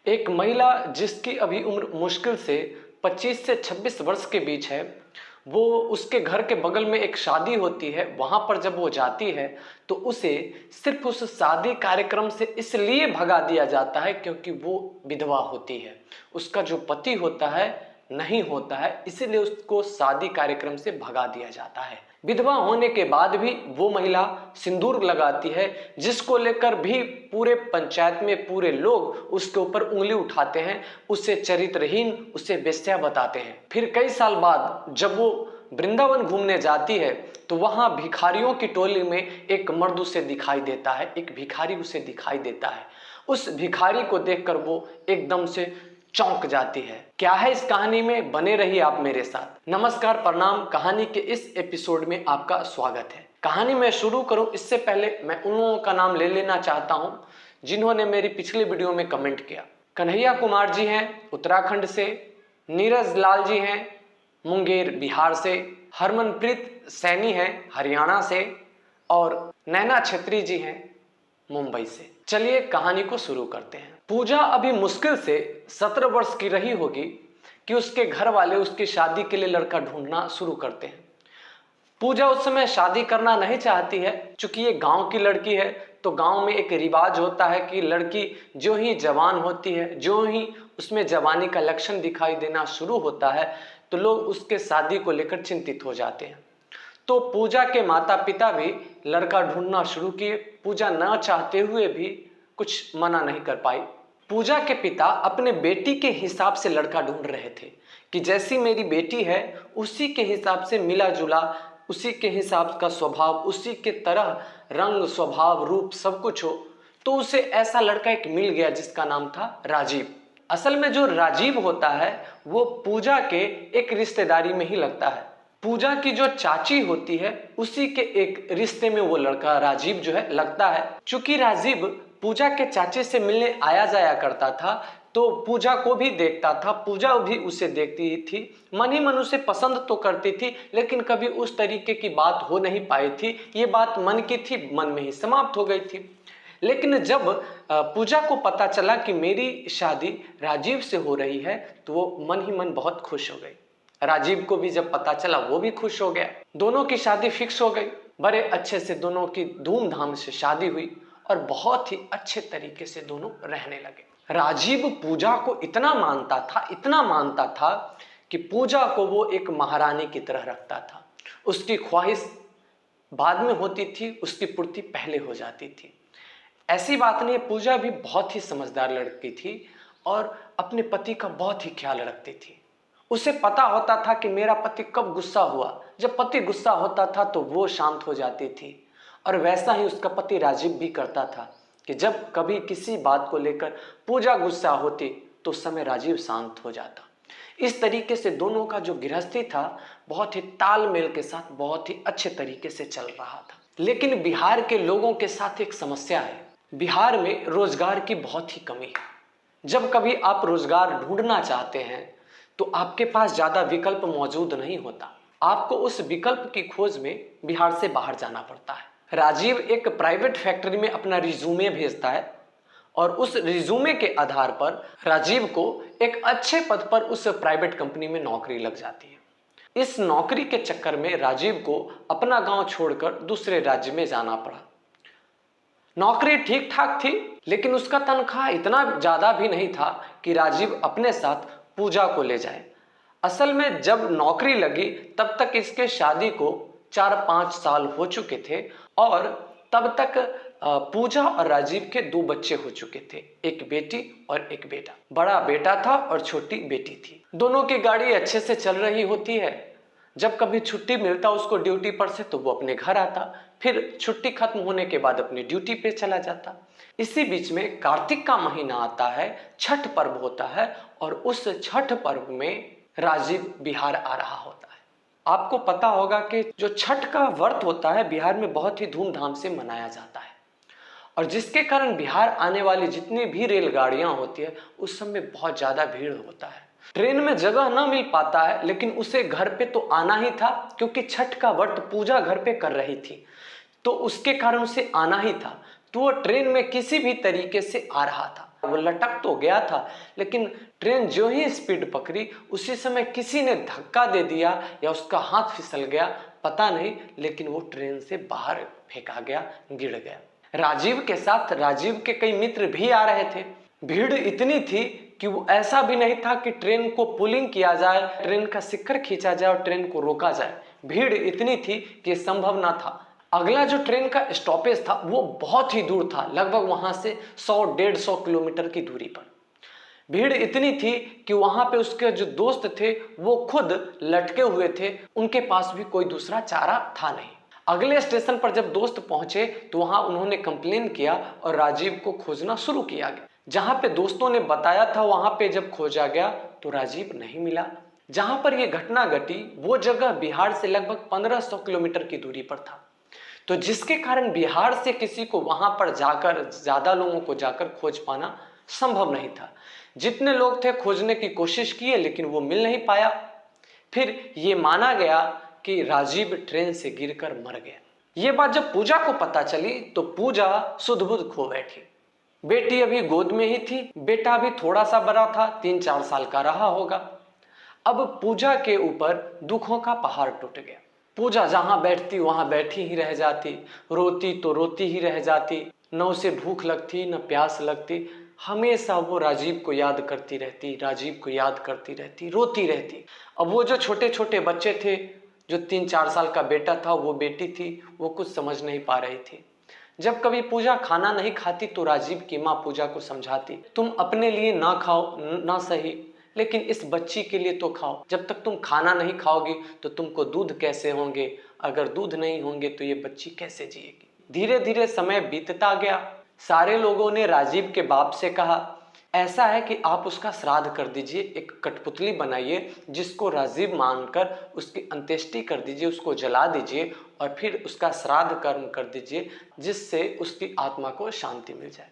एक महिला जिसकी अभी उम्र मुश्किल से 25 से 26 वर्ष के बीच है, वो उसके घर के बगल में एक शादी होती है। वहां पर जब वो जाती है तो उसे सिर्फ उस शादी कार्यक्रम से इसलिए भगा दिया जाता है क्योंकि वो विधवा होती है। उसका जो पति होता है नहीं होता है, इसीलिए उसको शादी कार्यक्रम से भगा दिया जाता है। विधवा होने के बाद भी वो महिला सिंदूर लगाती है, जिसको लेकर भी पूरे पंचायत में पूरे लोग उसके ऊपर उंगली उठाते हैं, उसे चरित्रहीन, उसे बेश्या बताते हैं। फिर कई साल बाद जब वो वृंदावन घूमने जाती है तो वहां भिखारियों की टोली में एक मर्द उसे दिखाई देता है, एक भिखारी उसे दिखाई देता है। उस भिखारी को देखकर वो एकदम से चौंक जाती है। क्या है इस कहानी में, बने रहिए आप मेरे साथ। नमस्कार, प्रणाम। कहानी के इस एपिसोड में आपका स्वागत है। कहानी में शुरू करूं इससे पहले मैं उन लोगों का नाम ले लेना चाहता हूं जिन्होंने मेरी पिछली वीडियो में कमेंट किया। कन्हैया कुमार जी हैं उत्तराखंड से, नीरज लाल जी हैं मुंगेर बिहार से, हरमनप्रीत सैनी हैं हरियाणा से और नैना छेत्री जी हैं मुंबई से। चलिए कहानी को शुरू करते हैं। पूजा अभी मुश्किल से 17 वर्ष की रही होगी कि उसके घर वाले उसकी शादी के लिए लड़का ढूंढना शुरू करते हैं। पूजा उस समय शादी करना नहीं चाहती है, चूंकि ये गांव की लड़की है तो गांव में एक रिवाज होता है कि लड़की जो ही जवान होती है, जो ही उसमें जवानी का लक्षण दिखाई देना शुरू होता है तो लोग उसके शादी को लेकर चिंतित हो जाते हैं। तो पूजा के माता पिता भी लड़का ढूंढना शुरू किए। पूजा न चाहते हुए भी कुछ मना नहीं कर पाई। पूजा के पिता अपने बेटी के हिसाब से लड़का ढूंढ रहे थे कि जैसी मेरी बेटी है उसी के हिसाब से मिला जुला, उसी के हिसाब का स्वभाव, उसी के तरह रंग स्वभाव रूप सब कुछ हो। तो उसे ऐसा लड़का एक मिल गया जिसका नाम था राजीव। असल में जो राजीव होता है वो पूजा के एक रिश्तेदारी में ही लगता है। पूजा की जो चाची होती है उसी के एक रिश्ते में वो लड़का राजीव जो है लगता है। चूंकि राजीव पूजा के चाचे से मिलने आया जाया करता था तो पूजा को भी देखता था, पूजा भी उसे देखती ही थी, मन ही मन उसे पसंद तो करती थी, लेकिन कभी उस तरीके की बात हो नहीं पाई थी। ये बात मन की थी, मन में ही समाप्त हो गई थी। लेकिन जब पूजा को पता चला कि मेरी शादी राजीव से हो रही है तो वो मन ही मन बहुत खुश हो गई। राजीव को भी जब पता चला वो भी खुश हो गया। दोनों की शादी फिक्स हो गई। बड़े अच्छे से दोनों की धूमधाम से शादी हुई और बहुत ही अच्छे तरीके से दोनों रहने लगे। राजीव पूजा को इतना मानता था, इतना मानता था कि पूजा को वो एक महारानी की तरह रखता था। उसकी ख्वाहिश बाद में होती थी, उसकी पूर्ति पहले हो जाती थी। ऐसी बात नहीं, पूजा भी बहुत ही समझदार लड़की थी और अपने पति का बहुत ही ख्याल रखती थी। उसे पता होता था कि मेरा पति कब गुस्सा हुआ। जब पति गुस्सा होता था तो वो शांत हो जाती थी और वैसा ही उसका पति राजीव भी करता था कि जब कभी किसी बात को लेकर पूजा गुस्सा होती तो उस समय राजीव शांत हो जाता। इस तरीके से दोनों का जो गृहस्थी था बहुत ही तालमेल के साथ बहुत ही अच्छे तरीके से चल रहा था। लेकिन बिहार के लोगों के साथ एक समस्या है। बिहार में रोजगार की बहुत ही कमी है। जब कभी आप रोजगार ढूंढना चाहते हैं तो आपके पास ज्यादा विकल्प मौजूद नहीं होता। आपको उस विकल्प की खोज में बिहार से बाहर जाना पड़ता है। राजीव एक प्राइवेट फैक्ट्री में अपना रिज्यूमे भेजता है और उस रिज्यूमे के आधार पर राजीव को एक अच्छे पद पर उस प्राइवेट कंपनी में नौकरी लग जाती है। इस नौकरी के चक्कर में राजीव को अपना गांव छोड़कर दूसरे राज्य में जाना पड़ा। नौकरी ठीक ठाक थी लेकिन उसका तनख्वाह इतना ज्यादा भी नहीं था कि राजीव अपने साथ पूजा को ले जाए। असल में जब नौकरी लगी तब तक इसके शादी को 4-5 साल हो चुके थे और तब तक पूजा और राजीव के 2 बच्चे हो चुके थे, एक बेटी और एक बेटा। बड़ा बेटा था और छोटी बेटी थी। दोनों की गाड़ी अच्छे से चल रही होती है। जब कभी छुट्टी मिलता उसको ड्यूटी पर से तो वो अपने घर आता, फिर छुट्टी खत्म होने के बाद अपनी ड्यूटी पे चला जाता। इसी बीच में कार्तिक का महीना आता है, छठ पर्व होता है और उस छठ पर्व में राजीव बिहार आ रहा होता है। आपको पता होगा कि जो छठ का व्रत होता है बिहार में बहुत ही धूमधाम से मनाया जाता है और जिसके कारण बिहार आने वाली जितनी भी रेलगाड़ियां होती है उस समय बहुत ज्यादा भीड़ होता है। ट्रेन में जगह ना मिल पाता है लेकिन उसे घर पे तो आना ही था क्योंकि छठ का व्रत पूजा घर पे कर रही थी तो उसके कारण उसे आना ही था। तो वो ट्रेन में किसी भी तरीके से आ रहा था। वो लटक तो गया था, लेकिन ट्रेन जो ही स्पीड पकड़ी उसी समय किसी ने धक्का दे दिया या उसका हाथ फिसल गया, पता नहीं, लेकिन वो ट्रेन से बाहर फेंका गया, गिर गया। राजीव के साथ राजीव के कई मित्र भी आ रहे थे। भीड़ इतनी थी कि वो ऐसा भी नहीं था कि ट्रेन को पुलिंग किया जाए, ट्रेन का सिक्कर खींचा जाए और ट्रेन को रोका जाए। भीड़ इतनी थी कि यह संभव ना था। अगला जो ट्रेन का स्टॉपेज था वो बहुत ही दूर था, लगभग वहां से 100-150 किलोमीटर की दूरी पर। भीड़ इतनी थी कि वहां पे उसके जो दोस्त थे वो खुद लटके हुए थे, उनके पास भी कोई दूसरा चारा था नहीं। अगले स्टेशन पर जब दोस्त पहुंचे तो वहां उन्होंने कंप्लेन किया और राजीव को खोजना शुरू किया गया। जहां पे दोस्तों ने बताया था वहां पे जब खोजा गया तो राजीव नहीं मिला। जहां पर यह घटना घटी वो जगह बिहार से लगभग 1500 किलोमीटर की दूरी पर था, तो जिसके कारण बिहार से किसी को वहां पर जाकर, ज्यादा लोगों को जाकर खोज पाना संभव नहीं था। जितने लोग थे खोजने की कोशिश किए लेकिन वो मिल नहीं पाया। फिर ये माना गया कि राजीव ट्रेन से गिरकर मर गया। ये बात जब पूजा को पता चली तो पूजा सुध-बुध खो बैठी। बेटी अभी गोद में ही थी, बेटा अभी थोड़ा सा बड़ा था, 3-4 साल का रहा होगा। अब पूजा के ऊपर दुखों का पहाड़ टूट गया। पूजा जहां बैठती वहां बैठी ही रह जाती, रोती तो रोती ही रह जाती, न उसे भूख लगती न प्यास लगती। हमेशा वो राजीव को याद करती रहती, राजीव को याद करती रहती, रोती रहती। अब वो जो छोटे छोटे बच्चे थे, जो 3-4 साल का बेटा था, वो बेटी थी, वो कुछ समझ नहीं पा रही थी। जब कभी पूजा खाना नहीं खाती तो राजीव की माँ पूजा को समझाती, तुम अपने लिए ना खाओ ना सही, लेकिन इस बच्ची के लिए तो खाओ। जब तक तुम खाना नहीं खाओगी तो तुमको दूध कैसे होंगे, अगर दूध नहीं होंगे तो ये बच्ची कैसे जिएगी। धीरे धीरे समय बीतता गया। सारे लोगों ने राजीव के बाप से कहा, ऐसा है कि आप उसका श्राद्ध कर दीजिए, एक कठपुतली बनाइए जिसको राजीव मानकर उसकी अंत्येष्टि कर दीजिए, उसको जला दीजिए और फिर उसका श्राद्ध कर्म कर दीजिए, जिससे उसकी आत्मा को शांति मिल जाए।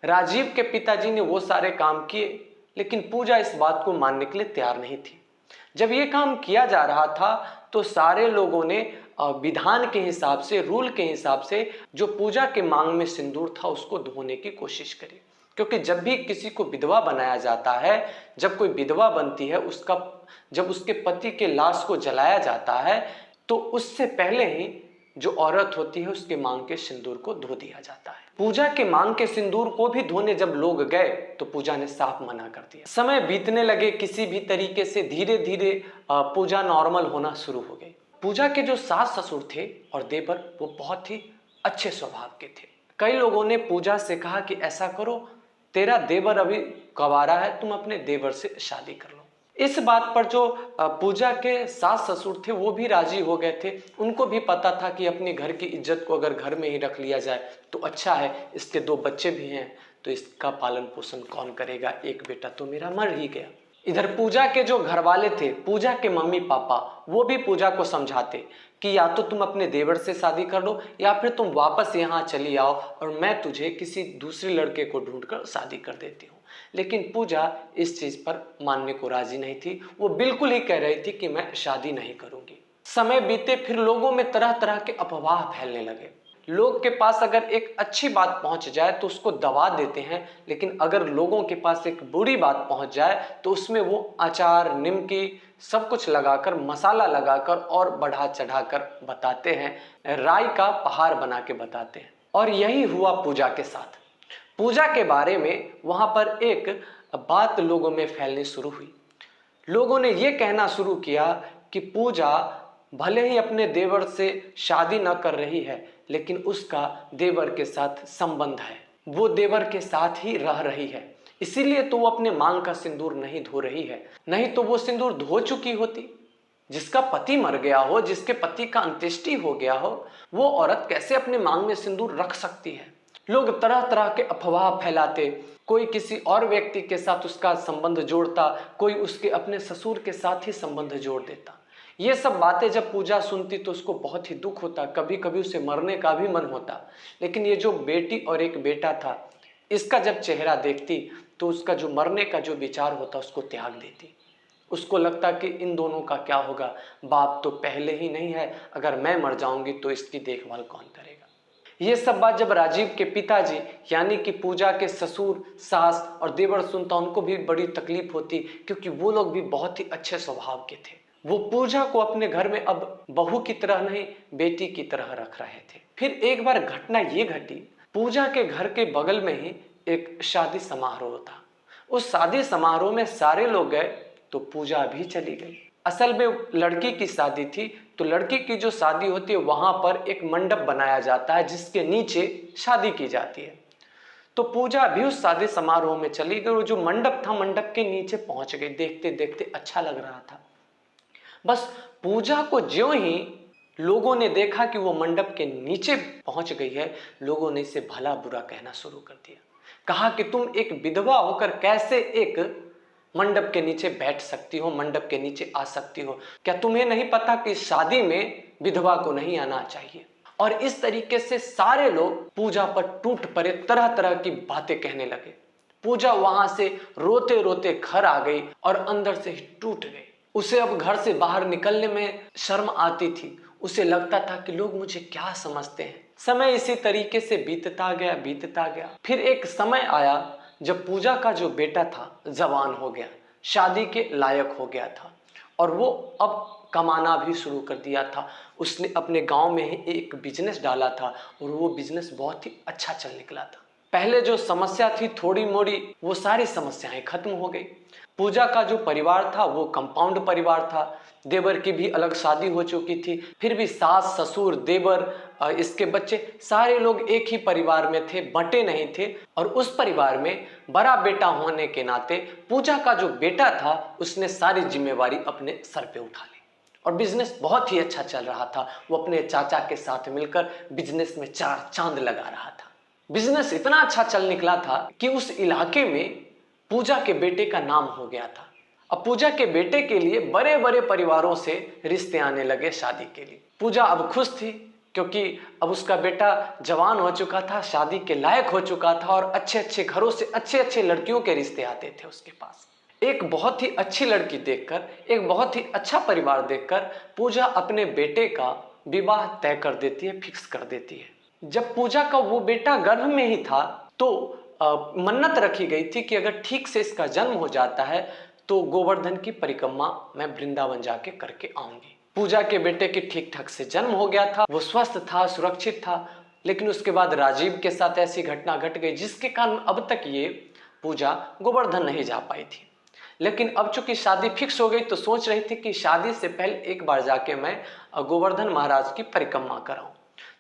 राजीव के पिताजी ने वो सारे काम किए, लेकिन पूजा इस बात को मानने के लिए तैयार नहीं थी। जब ये काम किया जा रहा था तो सारे लोगों ने विधान के हिसाब से, रूल के हिसाब से जो पूजा के मांग में सिंदूर था उसको धोने की कोशिश करी, क्योंकि जब भी किसी को विधवा बनाया जाता है, जब कोई विधवा बनती है, जब उसके पति के लाश को जलाया जाता है तो उससे पहले ही जो औरत होती है उसके मांग के सिंदूर को धो दिया जाता है। पूजा के मांग के सिंदूर को भी धोने जब लोग गए तो पूजा ने साफ मना कर दिया। समय बीतने लगे, किसी भी तरीके से धीरे धीरे पूजा नॉर्मल होना शुरू हो गई। पूजा के जो सास ससुर थे और देवर, वो बहुत ही अच्छे स्वभाव के थे। कई लोगों ने पूजा से कहा कि ऐसा करो, तेरा देवर अभी गंवारा है, तुम अपने देवर से शादी कर लो। इस बात पर जो पूजा के सास ससुर थे वो भी राजी हो गए थे। उनको भी पता था कि अपने घर की इज्जत को अगर घर में ही रख लिया जाए तो अच्छा है, इसके 2 बच्चे भी हैं तो इसका पालन पोषण कौन करेगा, एक बेटा तो मेरा मर ही गया। इधर पूजा के जो घर वाले थे, पूजा के मम्मी पापा, वो भी पूजा को समझाते कि या तो तुम अपने देवर से शादी कर लो या फिर तुम वापस यहाँ चली आओ और मैं तुझे किसी दूसरे लड़के को ढूंढकर शादी कर देती हूँ। लेकिन पूजा इस चीज पर मानने को राजी नहीं थी। वो बिल्कुल ही कह रही थी कि मैं शादी नहीं करूंगी। समय बीते, फिर लोगों में तरह तरह के अफवाह फैलने लगे। लोग के पास अगर एक अच्छी बात पहुंच जाए तो उसको दबा देते हैं, लेकिन अगर लोगों के पास एक बुरी बात पहुंच जाए तो उसमें वो अचार, निमकी सब कुछ लगाकर, मसाला लगाकर और बढ़ा चढ़ाकर बताते हैं, राई का पहाड़ बना के बताते हैं। और यही हुआ पूजा के साथ। पूजा के बारे में वहां पर एक बात लोगों में फैलनी शुरू हुई। लोगों ने यह कहना शुरू किया कि पूजा भले ही अपने देवर से शादी न कर रही है, लेकिन उसका देवर के साथ संबंध है, वो देवर के साथ ही रह रही है, इसीलिए तो वो अपने मांग का सिंदूर नहीं धो रही है। नहीं तो वो सिंदूर धो चुकी होती। जिसका पति मर गया हो, जिसके पति का अंत्येष्टि हो गया हो, वो औरत कैसे अपने मांग में सिंदूर रख सकती है। लोग तरह तरह के अफवाह फैलाते, कोई किसी और व्यक्ति के साथ उसका संबंध जोड़ता, कोई उसके अपने ससुर के साथ ही संबंध जोड़ देता। ये सब बातें जब पूजा सुनती तो उसको बहुत ही दुख होता, कभी कभी उसे मरने का भी मन होता। लेकिन ये जो बेटी और एक बेटा था, इसका जब चेहरा देखती तो उसका जो मरने का जो विचार होता उसको त्याग देती। उसको लगता कि इन दोनों का क्या होगा, बाप तो पहले ही नहीं है, अगर मैं मर जाऊंगी तो इसकी देखभाल कौन करेगा। ये सब बात जब राजीव के पिताजी यानी कि पूजा के ससुर, सास और देवर सुनता, उनको भी बड़ी तकलीफ होती, क्योंकि वो लोग भी बहुत ही अच्छे स्वभाव के थे। वो पूजा को अपने घर में अब बहू की तरह नहीं, बेटी की तरह रख रहे थे। फिर एक बार घटना ये घटी, पूजा के घर के बगल में ही एक शादी समारोह था। उस शादी समारोह में सारे लोग गए तो पूजा भी चली गई। असल में लड़की की शादी थी, तो लड़की की जो शादी होती है वहां पर एक मंडप बनाया जाता है जिसके नीचे शादी की जाती है। तो पूजा भी उस शादी समारोह में चली गई और जो मंडप था, मंडप के नीचे पहुंच गई। देखते देखते अच्छा लग रहा था। बस पूजा को ज्यों ही लोगों ने देखा कि वो मंडप के नीचे पहुंच गई है, लोगों ने इसे भला बुरा कहना शुरू कर दिया। कहा कि तुम एक विधवा होकर कैसे एक मंडप के नीचे बैठ सकती हो, मंडप के नीचे आ सकती हो? क्या तुम्हें नहीं पता कि शादी में विधवा को नहीं आना चाहिए? और इस तरीके से सारे लोग पूजा पर टूट पड़े, तरह तरह की बातें कहने लगे। पूजा वहां से रोते रोते घर आ गई और अंदर से ही टूट गई। उसे अब घर से बाहर निकलने में शर्म आती थी। उसे लगता था कि लोग मुझे क्या समझते हैं। समय इसी तरीके से बीतता गया। फिर एक समय आया जब पूजा का जो बेटा था जवान हो गया, शादी के लायक हो गया था और वो अब कमाना भी शुरू कर दिया था। उसने अपने गांव में ही एक बिजनेस डाला था और वो बिजनेस बहुत ही अच्छा चल निकला था। पहले जो समस्या थी थोड़ी मोड़ी, वो सारी समस्याएं खत्म हो गई। पूजा का जो परिवार था वो कंपाउंड परिवार था। देवर की भी अलग शादी हो चुकी थी, फिर भी सास ससुर देवर इसके बच्चे सारे लोग एक ही परिवार में थे, बंटे नहीं थे। और उस परिवार में बड़ा बेटा होने के नाते पूजा का जो बेटा था उसने सारी जिम्मेवारी अपने सर पे उठा ली और बिजनेस बहुत ही अच्छा चल रहा था। वो अपने चाचा के साथ मिलकर बिजनेस में चार चांद लगा रहा था। बिजनेस इतना अच्छा चल निकला था कि उस इलाके में पूजा के बेटे का नाम हो गया था। अब पूजा के बेटे के लिए बड़े बड़े परिवारों से रिश्ते आने लगे शादी के लिए। पूजा अब खुश थी क्योंकि अब उसका बेटा जवान हो चुका था, शादी के लायक हो चुका था और अच्छे अच्छे घरों से अच्छे अच्छे लड़कियों के रिश्ते आते थे उसके पास। एक बहुत ही अच्छी लड़की देखकर, एक बहुत ही अच्छा परिवार देखकर पूजा अपने बेटे का विवाह तय कर देती है, फिक्स कर देती है। जब पूजा का वो बेटा गर्भ में ही था तो मन्नत रखी गई थी कि अगर ठीक से इसका जन्म हो जाता है तो गोवर्धन की परिक्रमा मैं वृंदावन जाके करके आऊंगी। पूजा के बेटे की ठीक ठाक से जन्म हो गया था, वो स्वस्थ था, सुरक्षित था। लेकिन उसके बाद राजीव के साथ ऐसी घटना घट गई जिसके कारण अब तक ये पूजा गोवर्धन नहीं जा पाई थी। लेकिन अब चूंकि शादी फिक्स हो गई तो सोच रही थी कि शादी से पहले एक बार जाके मैं गोवर्धन महाराज की परिक्रमा कराऊं।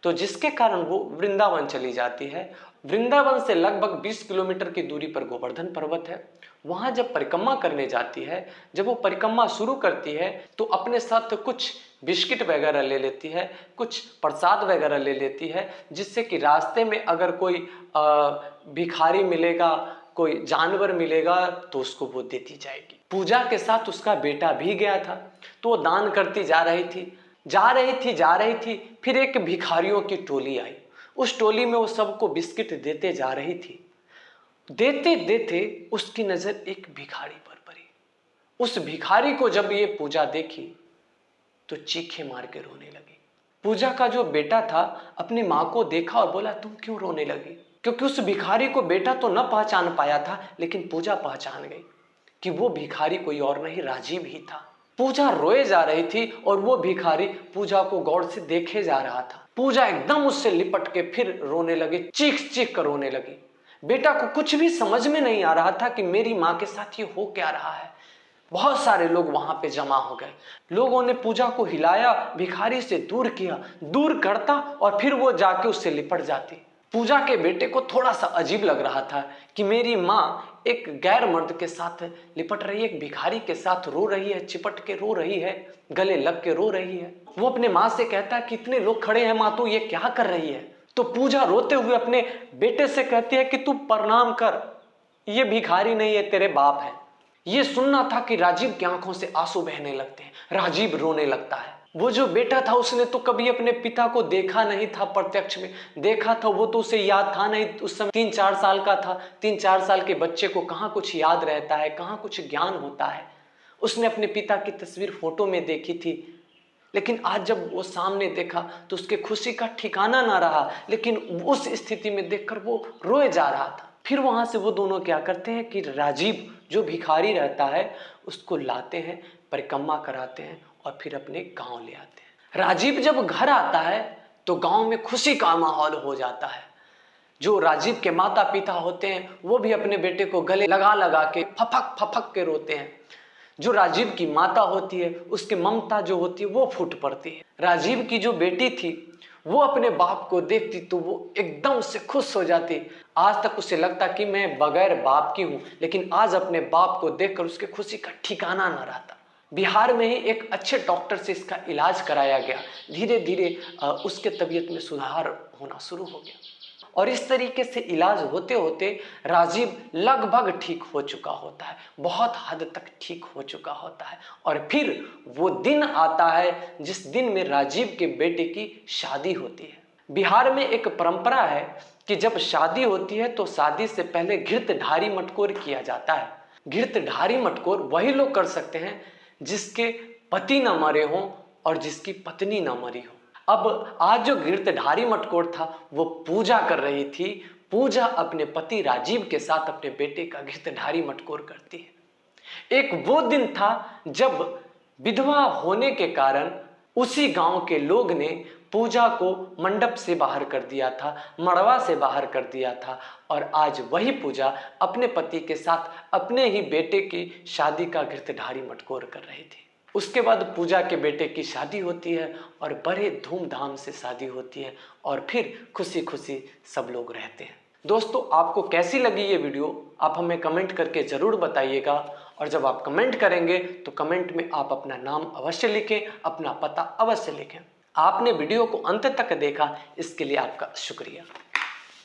तो जिसके कारण वो वृंदावन चली जाती है। वृंदावन से लगभग 20 किलोमीटर की दूरी पर गोवर्धन पर्वत है। वहां जब परिक्रमा करने जाती है, जब वो परिक्रमा शुरू करती है तो अपने साथ कुछ बिस्किट वगैरह ले लेती है, कुछ प्रसाद वगैरह ले लेती है, जिससे कि रास्ते में अगर कोई भिखारी मिलेगा, कोई जानवर मिलेगा तो उसको वो देती जाएगी। पूजा के साथ उसका बेटा भी गया था तो वो दान करती जा रही थी। फिर एक भिखारियों की टोली आई। उस टोली में वो सबको बिस्किट देते जा रही थी। देते देते उसकी नजर एक भिखारी पर पड़ी। उस भिखारी को जब ये पूजा देखी तो चीखे मार के रोने लगी। पूजा का जो बेटा था अपनी माँ को देखा और बोला, तुम क्यों रोने लगी? क्योंकि उस भिखारी को बेटा तो न पहचान पाया था, लेकिन पूजा पहचान गई कि वो भिखारी कोई और नहीं, राजीव ही था। पूजा रोए जा रही थी और वो भिखारी पूजा को गौर से देखे जा रहा था। पूजा एकदम उससे लिपट के फिर रोने लगी, चीख चीख कर रोने लगी। बेटा को कुछ भी समझ में नहीं आ रहा था कि मेरी माँ के साथ ये हो क्या रहा है। बहुत सारे लोग वहां पे जमा हो गए। लोगों ने पूजा को हिलाया, भिखारी से दूर किया, दूर करता और फिर वो जाके उससे लिपट जाती। पूजा के बेटे को थोड़ा सा अजीब लग रहा था कि मेरी माँ एक गैर मर्द के साथ लिपट रही है, एक भिखारी के साथ रो रही है, चिपट के रो रही है, गले लग के रो रही है। वो अपने माँ से कहता है कि इतने लोग खड़े हैं माँ, तू ये क्या कर रही है? तो पूजा रोते हुए अपने बेटे से कहती है कि तू प्रणाम कर, ये भिखारी नहीं है, तेरे बाप है। ये सुनना था कि राजीव की आंखों से आंसू बहने लगते हैं, राजीव रोने लगता है। वो जो बेटा था उसने तो कभी अपने पिता को देखा नहीं था, प्रत्यक्ष में देखा था वो तो उसे याद था नहीं। उस समय 3-4 साल का था। 3-4 साल के बच्चे को कहाँ कुछ याद रहता है, कहाँ कुछ ज्ञान होता है। उसने अपने पिता की तस्वीर फोटो में देखी थी, लेकिन आज जब वो सामने देखा तो उसके खुशी का ठिकाना ना रहा, लेकिन उस स्थिति में देखकर वो रोए जा रहा था। फिर वहां से वो दोनों क्या करते हैं कि राजीव जो भिखारी रहता है उसको लाते हैं, परिक्रमा कराते हैं और फिर अपने गांव ले आते हैं। राजीव जब घर आता है तो गांव में खुशी का माहौल हो जाता है। जो राजीव के माता पिता होते हैं वो भी अपने बेटे को गले लगा लगा के फफक फफक के रोते हैं। जो राजीव की माता होती है उसकी ममता जो होती है वो फूट पड़ती है। राजीव की जो बेटी थी वो अपने बाप को देखती तो वो एकदम से खुश हो जाती। आज तक उसे लगता कि मैं बगैर बाप की हूं, लेकिन आज अपने बाप को देखकर उसके खुशी का ठिकाना ना रहता। बिहार में ही एक अच्छे डॉक्टर से इसका इलाज कराया गया। धीरे धीरे उसके तबीयत में सुधार होना शुरू हो गया और इस तरीके से इलाज होते होते राजीव लगभग ठीक हो चुका होता है, बहुत हद तक ठीक हो चुका होता है। और फिर वो दिन आता है जिस दिन में राजीव के बेटे की शादी होती है। बिहार में एक परंपरा है कि जब शादी होती है तो शादी से पहले घृतधारी मटकोर किया जाता है। घृतधारी मटकोर वही लोग कर सकते हैं जिसके पति न मरे हों और जिसकी पत्नी न मरी हो। अब आज जो घृतधारी मटकोर था वो पूजा कर रही थी। पूजा अपने पति राजीव के साथ अपने बेटे का घृतधारी मटकोर करती है। एक वो दिन था जब विधवा होने के कारण उसी गांव के लोग ने पूजा को मंडप से बाहर कर दिया था, मड़वा से बाहर कर दिया था और आज वही पूजा अपने पति के साथ अपने ही बेटे की शादी का घृतधारी मटकोर कर रही थी। उसके बाद पूजा के बेटे की शादी होती है और बड़े धूमधाम से शादी होती है और फिर खुशी खुशी सब लोग रहते हैं। दोस्तों, आपको कैसी लगी ये वीडियो आप हमें कमेंट करके ज़रूर बताइएगा। और जब आप कमेंट करेंगे तो कमेंट में आप अपना नाम अवश्य लिखें, अपना पता अवश्य लिखें। आपने वीडियो को अंत तक देखा इसके लिए आपका शुक्रिया।